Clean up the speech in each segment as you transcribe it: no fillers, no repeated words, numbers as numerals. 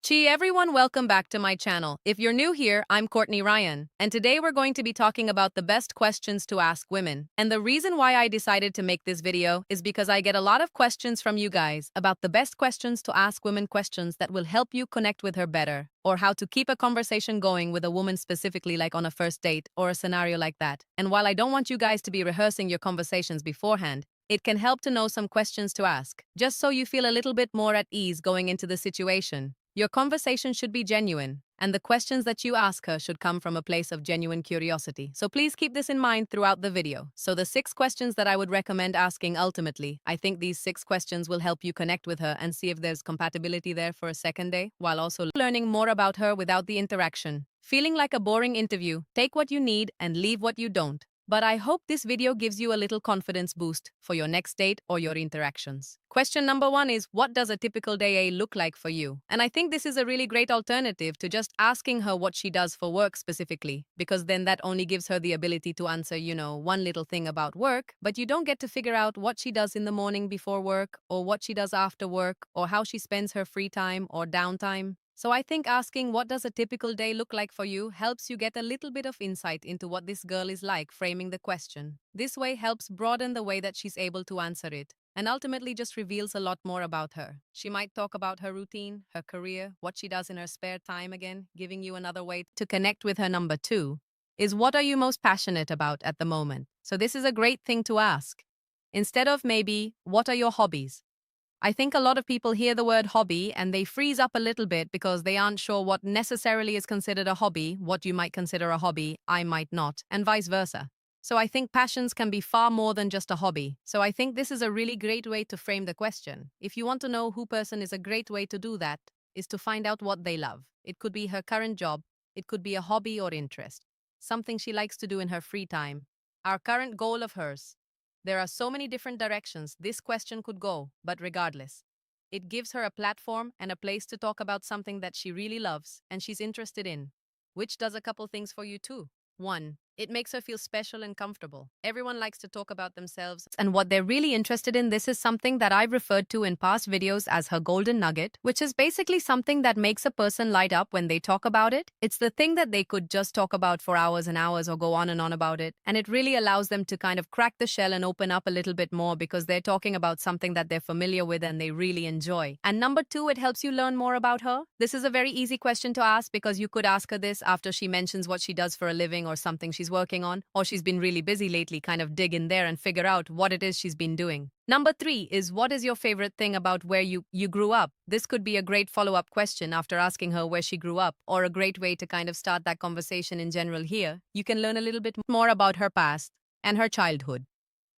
Chi everyone, welcome back to my channel. If you're new here, I'm Courtney Ryan, and today we're going to be talking about the best questions to ask women. And the reason why I decided to make this video is because I get a lot of questions from you guys about the best questions to ask women, questions that will help you connect with her better, or how to keep a conversation going with a woman, specifically like on a first date or a scenario like that. And while I don't want you guys to be rehearsing your conversations beforehand, it can help to know some questions to ask, just so you feel a little bit more at ease going into the situation. Your conversation should be genuine, and the questions that you ask her should come from a place of genuine curiosity. So please keep this in mind throughout the video. So the 6 questions that I would recommend asking ultimately, I think these 6 questions will help you connect with her and see if there's compatibility there for a second day, while also learning more about her without the interaction. Feeling like a boring interview, take what you need and leave what you don't. But I hope this video gives you a little confidence boost for your next date or your interactions. Question number 1 is, what does a typical day look like for you? And I think this is a really great alternative to just asking her what she does for work specifically, because then that only gives her the ability to answer, one little thing about work, but you don't get to figure out what she does in the morning before work, or what she does after work, or how she spends her free time or downtime. So I think asking what does a typical day look like for you helps you get a little bit of insight into what this girl is like, framing the question. This way helps broaden the way that she's able to answer it, and ultimately just reveals a lot more about her. She might talk about her routine, her career, what she does in her spare time, again, giving you another way to connect with her. Number 2 is, what are you most passionate about at the moment? So this is a great thing to ask. Instead of maybe, what are your hobbies? I think a lot of people hear the word hobby and they freeze up a little bit because they aren't sure what necessarily is considered a hobby. What you might consider a hobby, I might not, and vice versa. So I think passions can be far more than just a hobby. So I think this is a really great way to frame the question. If you want to know who person is, a great way to do that is to find out what they love. It could be her current job, it could be a hobby or interest, something she likes to do in her free time, our current goal of hers. There are so many different directions this question could go, but regardless, it gives her a platform and a place to talk about something that she really loves and she's interested in, which does a couple things for you too. 1. It makes her feel special and comfortable. Everyone likes to talk about themselves and what they're really interested in. This is something that I've referred to in past videos as her golden nugget, which is basically something that makes a person light up when they talk about it. It's the thing that they could just talk about for hours and hours or go on and on about it. And it really allows them to kind of crack the shell and open up a little bit more because they're talking about something that they're familiar with and they really enjoy. And number 2, it helps you learn more about her. This is a very easy question to ask because you could ask her this after she mentions what she does for a living or something she's working on, or she's been really busy lately. Kind of dig in there and figure out what it is she's been doing. Number 3 is, what is your favorite thing about where you grew up? This could be a great follow-up question after asking her where she grew up, or a great way to kind of start that conversation in general here. You can learn a little bit more about her past and her childhood,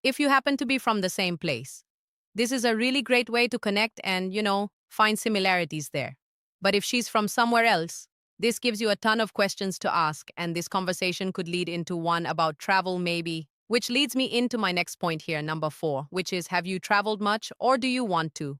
if you happen to be from the same place. This is a really great way to connect and, find similarities there. But if she's from somewhere else, this gives you a ton of questions to ask, and this conversation could lead into one about travel maybe, which leads me into my next point here, number 4, which is, have you traveled much or do you want to?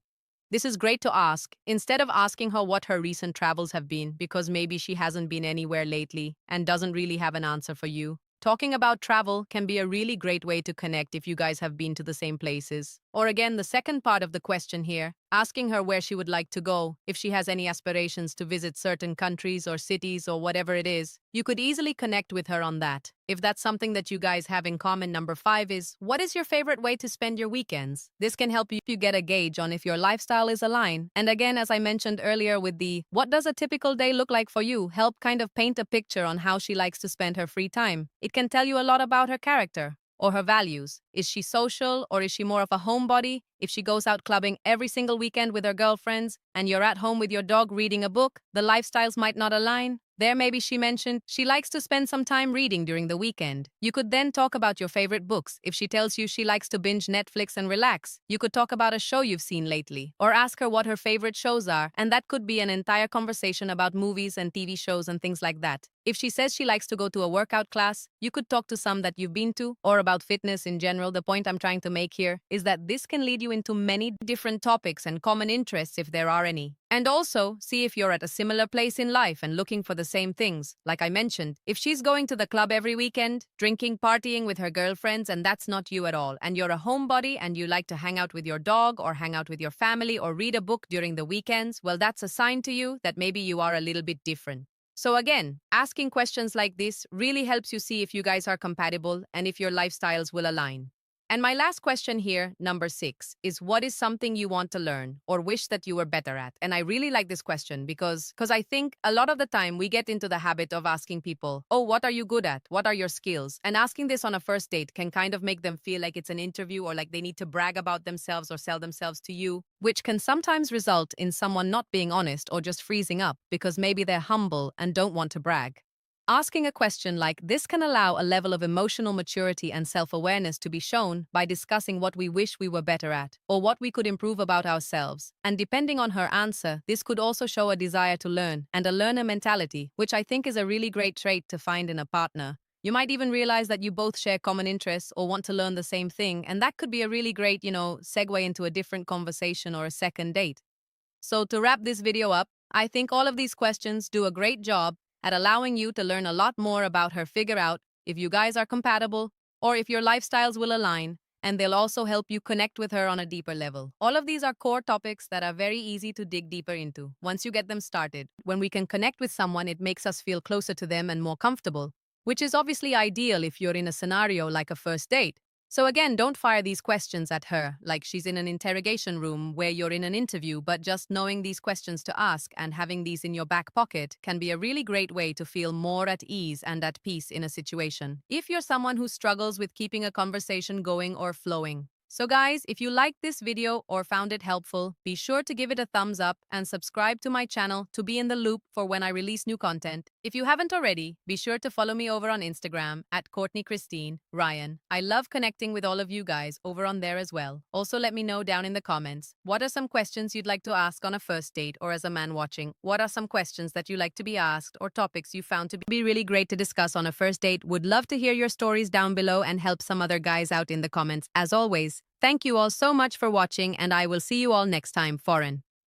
This is great to ask, instead of asking her what her recent travels have been, because maybe she hasn't been anywhere lately and doesn't really have an answer for you. Talking about travel can be a really great way to connect if you guys have been to the same places. Or again, the second part of the question here, asking her where she would like to go, if she has any aspirations to visit certain countries or cities or whatever it is. You could easily connect with her on that, if that's something that you guys have in common. Number 5 is, what is your favorite way to spend your weekends? This can help you get a gauge on if your lifestyle is aligned. And again, as I mentioned earlier with the, what does a typical day look like for you, help kind of paint a picture on how she likes to spend her free time. It can tell you a lot about her character or her values. Is she social or is she more of a homebody? If she goes out clubbing every single weekend with her girlfriends and you're at home with your dog reading a book, the lifestyles might not align. There maybe she mentioned she likes to spend some time reading during the weekend. You could then talk about your favorite books. If she tells you she likes to binge Netflix and relax, you could talk about a show you've seen lately, or ask her what her favorite shows are, and that could be an entire conversation about movies and TV shows and things like that. If she says she likes to go to a workout class, you could talk to some that you've been to, or about fitness in general. general, the point I'm trying to make here is that this can lead you into many different topics and common interests if there are any. And also, see if you're at a similar place in life and looking for the same things. Like I mentioned, if she's going to the club every weekend, drinking, partying with her girlfriends, and that's not you at all, and you're a homebody and you like to hang out with your dog or hang out with your family or read a book during the weekends, well, that's a sign to you that maybe you are a little bit different. So again, asking questions like this really helps you see if you guys are compatible and if your lifestyles will align. And my last question here, number 6, is what is something you want to learn or wish that you were better at? And I really like this question because I think a lot of the time we get into the habit of asking people, oh, what are you good at? What are your skills? And asking this on a first date can kind of make them feel like it's an interview or like they need to brag about themselves or sell themselves to you, which can sometimes result in someone not being honest or just freezing up because maybe they're humble and don't want to brag. Asking a question like this can allow a level of emotional maturity and self-awareness to be shown by discussing what we wish we were better at or what we could improve about ourselves. And depending on her answer, this could also show a desire to learn and a learner mentality, which I think is a really great trait to find in a partner. You might even realize that you both share common interests or want to learn the same thing, and that could be a really great, segue into a different conversation or a second date. So to wrap this video up, I think all of these questions do a great job at allowing you to learn a lot more about her, figure out if you guys are compatible or if your lifestyles will align, and they'll also help you connect with her on a deeper level. All of these are core topics that are very easy to dig deeper into once you get them started. When we can connect with someone, it makes us feel closer to them and more comfortable, which is obviously ideal if you're in a scenario like a first date. So again, don't fire these questions at her like she's in an interrogation room where you're in an interview, but just knowing these questions to ask and having these in your back pocket can be a really great way to feel more at ease and at peace in a situation, if you're someone who struggles with keeping a conversation going or flowing. So guys, if you liked this video or found it helpful, be sure to give it a thumbs up and subscribe to my channel to be in the loop for when I release new content. If you haven't already, be sure to follow me over on Instagram at Courtney Christine Ryan. I love connecting with all of you guys over on there as well. Also, let me know down in the comments, what are some questions you'd like to ask on a first date or as a man watching? What are some questions that you like to be asked or topics you found to be really great to discuss on a first date? Would love to hear your stories down below and help some other guys out in the comments. As always, thank you all so much for watching, and I will see you all next time. Foreign.